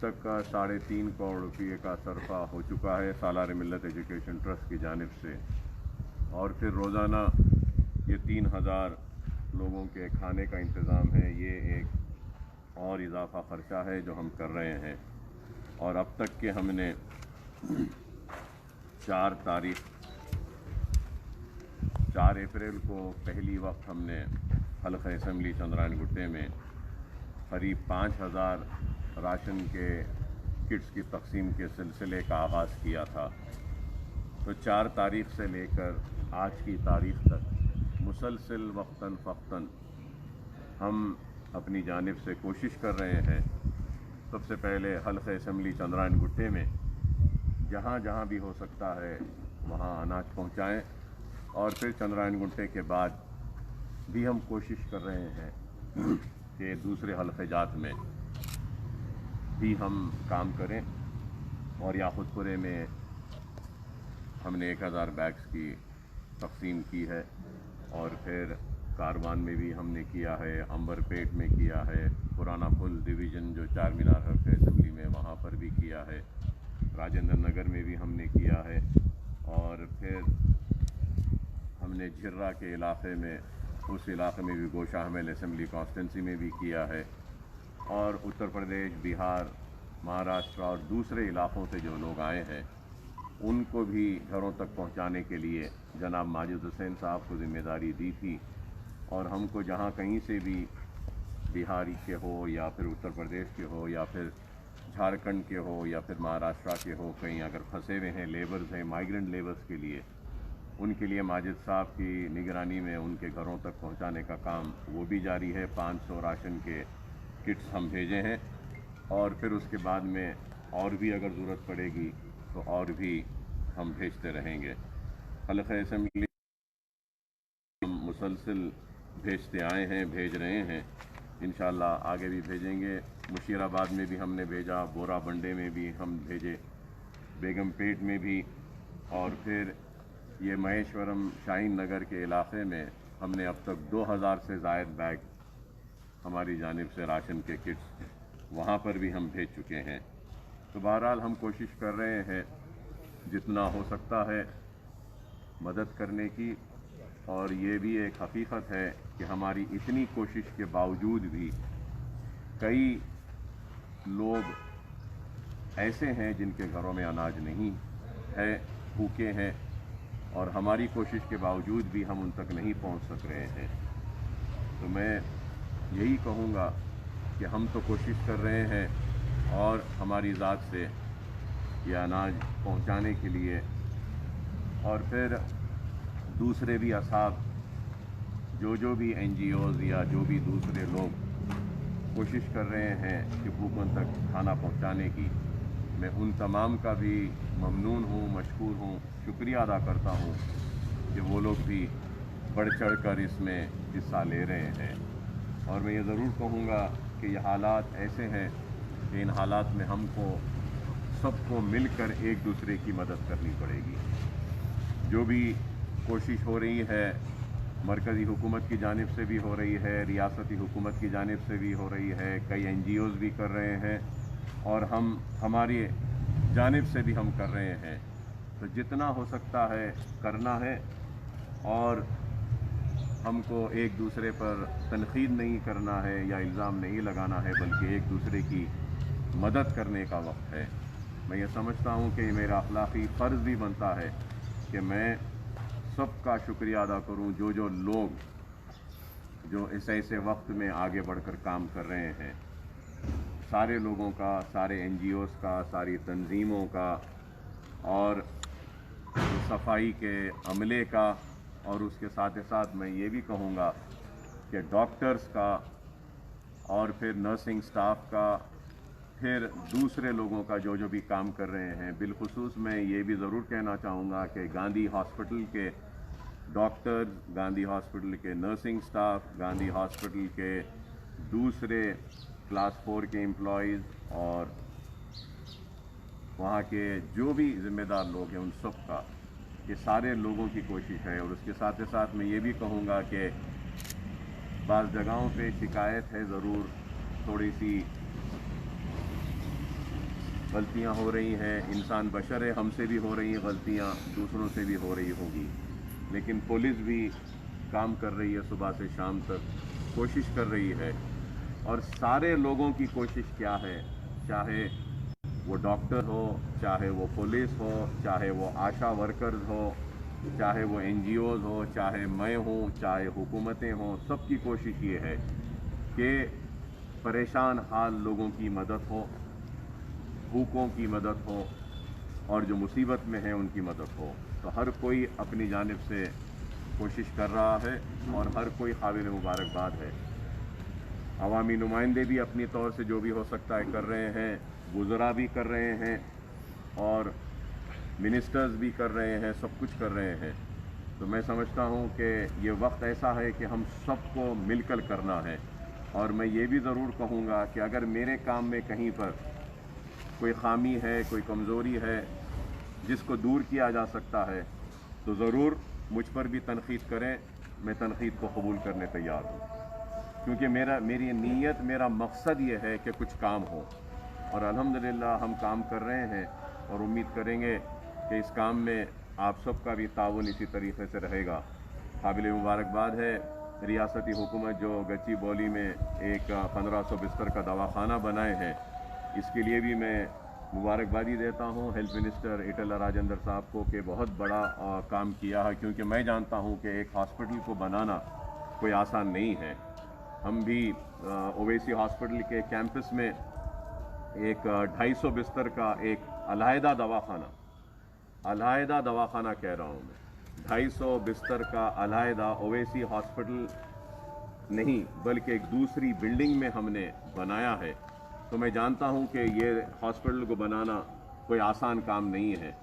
تک کا 3.5 کروڑ روپये کا صرفہ ہو چکا ہے سالار ملت ایجوکیشن ٹرسٹ کی جانب سے، اور پھر روزانہ یہ 3000 لوگوں کے کھانے کا انتظام ہے۔ یہ ایک اور اضافہ خرچہ ہے جو ہم کر رہے ہیں، اور اب تک کہ ہم نے 4 اپریل کو پہلی وقت ہم نے حلقہ اسمبلی چندرائن گٹے میں قریب 5000 راشن کے کٹس کی تقسیم کے سلسلے کا آغاز کیا تھا۔ تو 4 تاریخ سے لے کر آج کی تاریخ تک مسلسل وقتاً فوقتاً ہم اپنی جانب سے کوشش کر رہے ہیں۔ سب سے پہلے حلقہ اسمبلی چندرائن گٹے میں جہاں جہاں بھی ہو سکتا ہے وہاں اناج پہنچائیں، اور پھر چندرائن گٹے کے بعد بھی ہم کوشش کر رہے ہیں کہ دوسرے حلقے جات میں بھی ہم کام کریں، اور یاقوت پورے میں ہم نے 1000 بیگز کی تقسیم کی ہے، اور پھر کاروان میں بھی ہم نے کیا ہے، امبر پیٹ میں کیا ہے، پرانا پل ڈویژن جو 4 مینار حلقہ اسمبلی میں وہاں پر بھی کیا ہے، راجندر نگر میں بھی ہم نے کیا ہے، اور پھر ہم نے جھرا کے علاقے میں اس علاقے میں بھی گوشہ حمل اسمبلی کانسٹیٹنسی میں بھی کیا ہے، اور اتر پردیش، بہار، مہاراشٹر اور دوسرے علاقوں سے جو لوگ آئے ہیں ان کو بھی گھروں تک پہنچانے کے لیے جناب ماجد حسین صاحب کو ذمہ داری دی تھی، اور ہم کو جہاں کہیں سے بھی بہاری کے ہو یا پھر اتر پردیش کے ہو یا پھر جھارکھنڈ کے ہو یا پھر مہاراشٹر کے ہو، کہیں اگر پھنسے ہوئے ہیں لیبرز ہیں، مائیگرنٹ لیبرز کے لیے، ان کے لیے ماجد صاحب کی نگرانی میں ان کے گھروں تک پہنچانے کا کام وہ بھی جاری ہے۔ 500 راشن کے کٹس ہم بھیجے ہیں، اور پھر اس کے بعد میں اور بھی اگر ضرورت پڑے گی تو اور بھی ہم بھیجتے رہیں گے۔ حلقہ اسمبلی ہم مسلسل بھیجتے آئے ہیں، بھیج رہے ہیں، انشاءاللہ آگے بھی بھیجیں گے۔ مشیر آباد میں بھی ہم نے بھیجا، بورا بنڈے میں بھی ہم بھیجے، بیگم پیٹ میں بھی، اور پھر یہ مہیشورم شاہین نگر کے علاقے میں ہم نے اب تک 2000 سے زائد بیگ ہماری جانب سے راشن کے کٹس وہاں پر بھی ہم بھیج چکے ہیں۔ تو بہرحال ہم کوشش کر رہے ہیں جتنا ہو سکتا ہے مدد کرنے کی، اور یہ بھی ایک حقیقت ہے کہ ہماری اتنی کوشش کے باوجود بھی کئی لوگ ایسے ہیں جن کے گھروں میں اناج نہیں ہے، بھوکے ہیں، اور ہماری کوشش کے باوجود بھی ہم ان تک نہیں پہنچ سک رہے ہیں۔ تو میں یہی کہوں گا کہ ہم تو کوشش کر رہے ہیں، اور ہماری ذات سے یہ اناج پہنچانے کے لیے، اور پھر دوسرے بھی اصحاب جو بھی این جی اوز یا جو بھی دوسرے لوگ کوشش کر رہے ہیں کہ بھوکوں تک کھانا پہنچانے کی، میں ان تمام کا بھی ممنون ہوں، مشکور ہوں، شکریہ ادا کرتا ہوں کہ وہ لوگ بھی بڑھ چڑھ کر اس میں حصہ لے رہے ہیں۔ اور میں یہ ضرور کہوں گا کہ یہ حالات ایسے ہیں کہ ان حالات میں ہم کو سب کو مل کر ایک دوسرے کی مدد کرنی پڑے گی۔ جو بھی کوشش ہو رہی ہے مرکزی حکومت کی جانب سے بھی ہو رہی ہے، ریاستی حکومت کی جانب سے بھی ہو رہی ہے، کئی این جی اوز بھی کر رہے ہیں، اور ہماری جانب سے بھی ہم کر رہے ہیں۔ تو جتنا ہو سکتا ہے کرنا ہے، اور ہم کو ایک دوسرے پر تنقید نہیں کرنا ہے یا الزام نہیں لگانا ہے، بلکہ ایک دوسرے کی مدد کرنے کا وقت ہے۔ میں یہ سمجھتا ہوں کہ یہ میرا اخلاقی فرض بھی بنتا ہے کہ میں سب کا شکریہ ادا کروں، جو لوگ جو اس ایسے وقت میں آگے بڑھ کر کام کر رہے ہیں، سارے لوگوں کا، سارے این جی اوز کا، ساری تنظیموں کا، اور صفائی کے عملے کا، اور اس کے ساتھ ساتھ میں یہ بھی کہوں گا کہ ڈاکٹرز کا، اور پھر نرسنگ سٹاف کا، پھر دوسرے لوگوں کا جو بھی کام کر رہے ہیں۔ بالخصوص میں یہ بھی ضرور کہنا چاہوں گا کہ گاندھی ہاسپٹل کے ڈاکٹر، گاندھی ہاسپٹل کے نرسنگ سٹاف، گاندھی ہاسپٹل کے دوسرے کلاس 4 کے امپلائیز، اور وہاں کے جو بھی ذمہ دار لوگ ہیں ان سب کا، یہ سارے لوگوں کی کوشش ہے۔ اور اس کے ساتھ ساتھ میں یہ بھی کہوں گا کہ بعض جگہوں پہ شکایت ہے ضرور، تھوڑی سی गलतियां हो रही हैं, इंसान बशर है, हमसे भी हो रही हैं गलतियां, दूसरों से भी हो रही होंगी, लेकिन पुलिस भी काम कर रही है सुबह से शाम तक, कोशिश कर रही है। और सारे लोगों की कोशिश क्या है, चाहे वो डॉक्टर हो, चाहे वो पुलिस हो, चाहे वो आशा वर्कर्स हो, चाहे वो NGOs हो, चाहे मैं हूँ, चाहे हुकूमतें हों, सबकी कोशिश ये है कि परेशान हाल लोगों की मदद हो, भूखों की मदद हो, और जो मुसीबत में हैं उनकी मदद हो। तो हर कोई अपनी जानिब से कोशिश कर रहा है और हर कोई काबिल मुबारकबाद है। अवामी नुमाइंदे भी अपनी तौर से जो भी हो सकता है कर रहे हैं, वुज़रा भी कर रहे हैं और मिनिस्टर्स भी कर रहे हैं, सब कुछ कर रहे हैं। तो मैं समझता हूँ कि ये वक्त ऐसा है कि हम सबको मिलकर करना है। और मैं ये भी ज़रूर कहूँगा कि अगर मेरे काम में कहीं पर कोई खामी है, कोई कमज़ोरी है जिसको दूर किया जा सकता है, तो ज़रूर मुझ पर भी तनक़ीद करें, मैं तनक़ीद को कबूल करने तैयार हूँ। क्योंकि मेरी नीयत, मेरा मकसद ये है कि कुछ काम हो, और अल्हम्दुलिल्लाह हम काम कर रहे हैं और उम्मीद करेंगे कि इस काम में आप सबका भी ताउन इसी तरीके से रहेगा। काबिल मुबारकबाद है रियासती हुकूमत जो गच्ची बौली में एक 1500 बिस्तर का दवाखाना बनाए हैं, इसके लिए भी मैं मुबारकबादी देता हूँ हेल्थ मिनिस्टर ईटला राजेंद्र साहब को कि बहुत बड़ा काम किया है। क्योंकि मैं जानता हूँ कि एक हॉस्पिटल को बनाना कोई आसान नहीं है। हम भी ओवैसी हॉस्पिटल के कैंपस में एक 250 बिस्तर का एक अलहदा दवाखाना कह रहा हूँ मैं, 250 बिस्तर का अलहदा ओवैसी हॉस्पिटल नहीं बल्कि एक दूसरी बिल्डिंग में हमने बनाया है। तो मैं जानता हूँ कि ये हॉस्पिटल को बनाना कोई आसान काम नहीं है।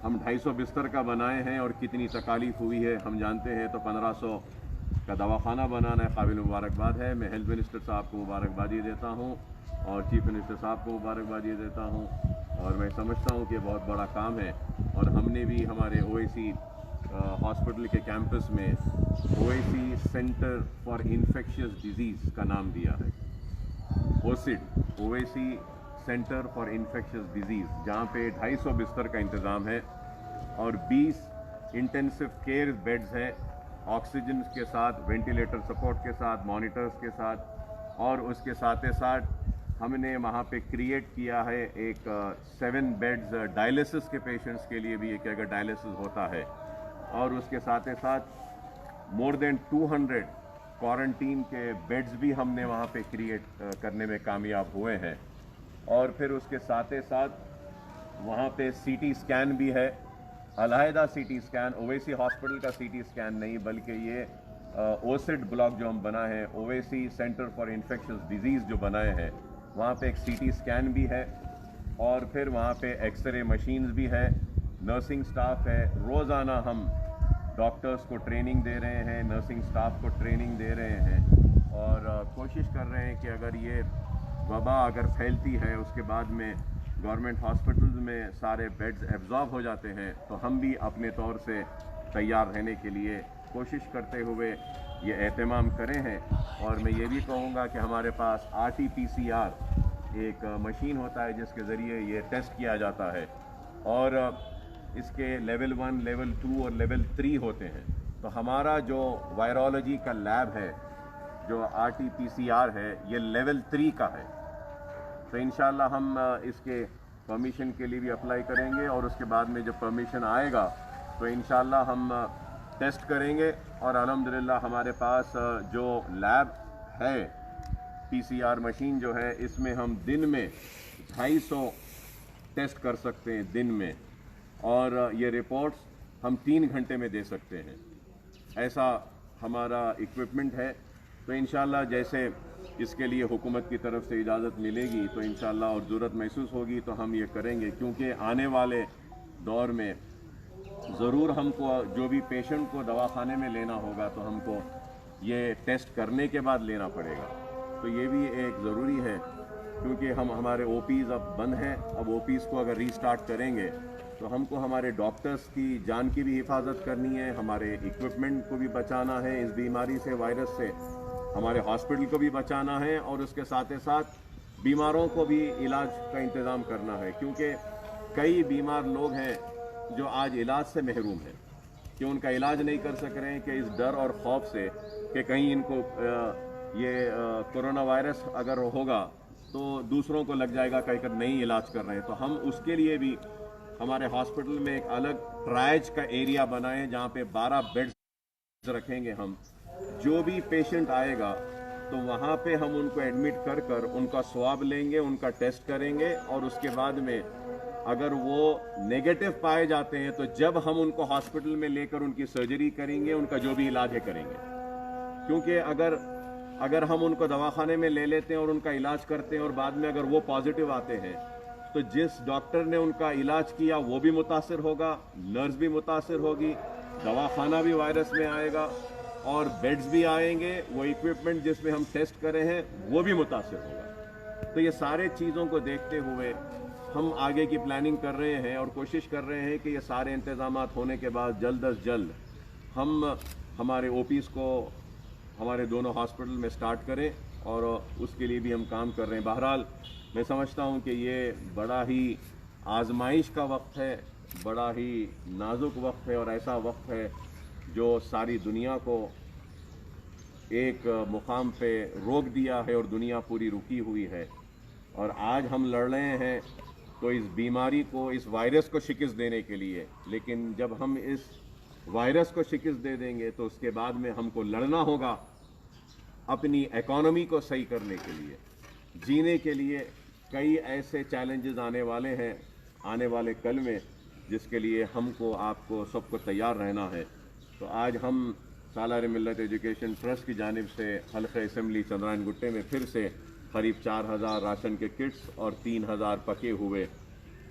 हम 250 बिस्तर का बनाए हैं और कितनी तकालीफ हुई है हम जानते हैं। तो 1500 का दवाखाना बनाना है, काबिल मुबारकबाद है। मैं हेल्थ मिनिस्टर साहब को मुबारकबादी देता हूँ और चीफ मिनिस्टर साहब को मुबारकबादी देता हूँ, और मैं समझता हूँ कि बहुत बड़ा काम है। और हमने भी हमारे ओवैसी हॉस्पिटल के कैंपस में Owaisi centre for infectious disease का नाम दिया है, OSID, Owaisi centre for infectious disease, जहाँ पे 250 बिस्तर का इंतज़ाम है और 20 इंटेंसिव केयर बेड्स हैं, ऑक्सीजन के साथ, वेंटिलेटर सपोर्ट के साथ, मॉनिटर्स के साथ। और उसके साथ ही साथ हमने वहाँ पे क्रिएट किया है एक 7 बेड्स डायलिसिस के पेशेंट्स के लिए भी, कि अगर डायलिसिस होता है। और उसके साथ ही साथ मोर देन 200 क्वारंटीन के बेड्स भी हमने वहाँ पे क्रिएट करने में कामयाब हुए हैं। और फिर उसके साथ ही साथ वहाँ पे CT स्कैन भी है, अलहदा CT स्कैन, ओवैसी हॉस्पिटल का CT स्कैन नहीं बल्कि ये OSID ब्लॉक जो हम बनाए हैं, Owaisi centre for infectious disease जो बनाए हैं, वहाँ पे एक CT स्कैन भी है। और फिर वहाँ पे एक्सरे मशीन्स भी है, नर्सिंग स्टाफ है। रोज़ाना हम डॉक्टर्स को ट्रेनिंग दे रहे हैं, नर्सिंग स्टाफ को ट्रेनिंग दे रहे हैं, और कोशिश कर रहे हैं कि अगर ये वबा अगर फैलती है उसके बाद में गवर्नमेंट हॉस्पिटल्स में सारे बेड्स एब्जॉर्ब हो जाते हैं, तो हम भी अपने तौर से तैयार रहने के लिए कोशिश करते हुए ये एहतमाम करें हैं। और मैं ये भी कहूँगा कि हमारे पास RT-PCR एक मशीन होता है जिसके ज़रिए ये टेस्ट किया जाता है, और इसके लेवल 1, लेवल 2 और लेवल 3 होते हैं। तो हमारा जो वायरोलॉजी का लैब है, जो RT-PCR है, ये लेवल 3 का है। तो इंशाल्लाह हम इसके परमिशन के लिए भी अप्लाई करेंगे, और उसके बाद में जब परमिशन आएगा तो इंशाल्लाह हम टेस्ट करेंगे। और अल्हम्दुलिल्लाह हमारे पास जो लैब है, PCR मशीन जो है, इसमें हम दिन में 250 टेस्ट कर सकते हैं दिन में, और ये रिपोर्ट्स हम 3 घंटे में दे सकते हैं। ऐसा हमारा इक्विपमेंट है। तो इंशाल्लाह जैसे इसके लिए हुकूमत की तरफ से इजाज़त मिलेगी तो इंशाल्लाह, और ज़रूरत महसूस होगी तो हम ये करेंगे। क्योंकि आने वाले दौर में ज़रूर हमको जो भी पेशेंट को दवाखाने में लेना होगा तो हमको ये टेस्ट करने के बाद लेना पड़ेगा। तो ये भी एक ज़रूरी है, क्योंकि हमारे OPs अब बंद हैं। अब OPs को अगर रीस्टार्ट करेंगे तो हमको हमारे डॉक्टर्स की जान की भी हिफाजत करनी है, हमारे इक्विपमेंट को भी बचाना है इस बीमारी से, वायरस से, हमारे हॉस्पिटल को भी बचाना है, और उसके साथ ही साथ बीमारों को भी इलाज का इंतज़ाम करना है, क्योंकि कई बीमार लोग हैं जो आज इलाज से महरूम हैं, कि उनका इलाज नहीं कर सक रहे हैं कि इस डर और खौफ से कि कहीं इनको कोरोना वायरस अगर होगा तो दूसरों को लग जाएगा, कहकर नहीं इलाज कर रहे हैं। तो हम उसके लिए भी हमारे हॉस्पिटल में एक अलग ट्रायज का एरिया बनाएं, जहाँ पे 12 बेड्स रखेंगे हम। जो भी पेशेंट आएगा तो वहाँ पे हम उनको एडमिट कर कर उनका स्वाब लेंगे, उनका टेस्ट करेंगे, और उसके बाद में अगर वो नेगेटिव पाए जाते हैं तो जब हम उनको हॉस्पिटल में लेकर उनकी सर्जरी करेंगे, उनका जो भी इलाज है करेंगे। क्योंकि अगर हम उनको दवाखाने में ले लेते हैं और उनका इलाज करते हैं और बाद में अगर वो पॉजिटिव आते हैं तो जिस डॉक्टर ने उनका इलाज किया वो भी मुतासिर होगा, नर्स भी मुतासिर होगी, दवाखाना भी वायरस में आएगा और बेड्स भी आएंगे, वो इक्विपमेंट जिसमें हम टेस्ट करे हैं वो भी मुतासिर होगा। तो ये सारे चीज़ों को देखते हुए हम आगे की प्लानिंग कर रहे हैं और कोशिश कर रहे हैं कि ये सारे इंतजामात होने के बाद जल्द अज जल्द हम हमारे ओपीज़ को हमारे दोनों हॉस्पिटल में स्टार्ट करें, और उसके लिए भी हम काम कर रहे हैं। बहरहाल मैं समझता हूँ कि ये बड़ा ही आजमाइश का वक्त है, बड़ा ही नाजुक वक्त है, और ऐसा वक्त है जो सारी दुनिया को एक मुकाम पे रोक दिया है और दुनिया पूरी रुकी हुई है। और आज हम लड़ रहे हैं तो इस बीमारी को, इस वायरस को शिकस्त देने के लिए, लेकिन जब हम इस वायरस को शिकस्त दे देंगे तो उसके बाद में हमको लड़ना होगा अपनी इकोनॉमी को सही करने के लिए, जीने के लिए। कई ऐसे चैलेंजेस आने वाले हैं आने वाले कल में, जिसके लिए हमको, आपको, सबको तैयार रहना है। तो आज हम सालार मिल्लत एजुकेशन ट्रस्ट की जानिब से हल्क़े असम्बली चंद्रायन गुट्टे में फिर से करीब 4000 राशन के किट्स और 3000 पके हुए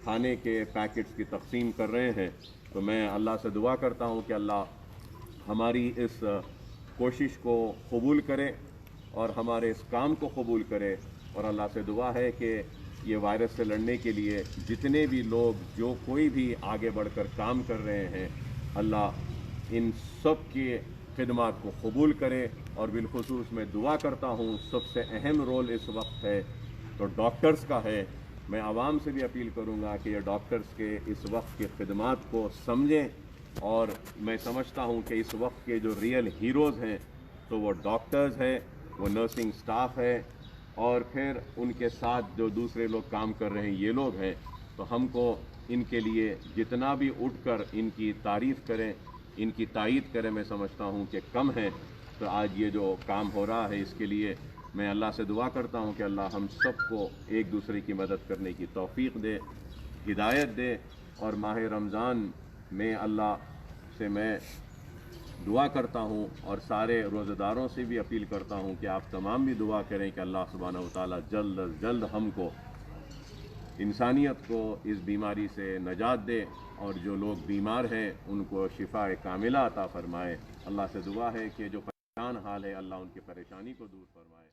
खाने के पैकेट्स की तकसीम कर रहे हैं। तो मैं अल्लाह से दुआ करता हूँ कि अल्लाह हमारी इस कोशिश को कबूल करे और हमारे इस काम को कबूल करे, और अल्लाह से दुआ है कि ये वायरस से लड़ने के लिए जितने भी लोग, जो कोई भी आगे बढ़कर काम कर रहे हैं, अल्लाह इन सब की खिदमत को कबूल करे। और बिलखुसूस मैं दुआ करता हूँ, सबसे अहम रोल इस वक्त है तो डॉक्टर्स का है। मैं आवाम से भी अपील करूँगा कि ये डॉक्टर्स के इस वक्त की खिदमत को समझें, और मैं समझता हूँ कि इस वक्त के जो रियल हीरोज़ हैं तो वो डॉक्टर्स हैं, वो नर्सिंग स्टाफ है, और फिर उनके साथ जो दूसरे लोग काम कर रहे हैं ये लोग हैं। तो हमको इनके लिए जितना भी उठकर इनकी तारीफ़ करें, इनकी तायीद करें, मैं समझता हूँ कि कम है। तो आज ये जो काम हो रहा है इसके लिए मैं अल्लाह से दुआ करता हूँ कि अल्लाह हम सबको एक दूसरे की मदद करने की तौफ़ीक़ दे, हिदायत दे। और माह रमज़ान में अल्लाह से मैं दुआ करता हूँ और सारे रोज़ेदारों से भी अपील करता हूँ कि आप तमाम भी दुआ करें कि अल्लाह सुब्हानहू व तआला जल्द अज जल्द हमको, इंसानियत को इस बीमारी से नजात दे, और जो लोग बीमार हैं उनको शिफा कामिला अता फ़रमाए। अल्लाह से दुआ है कि जो परेशान हाल है, अल्लाह उनकी परेशानी को दूर फरमाए।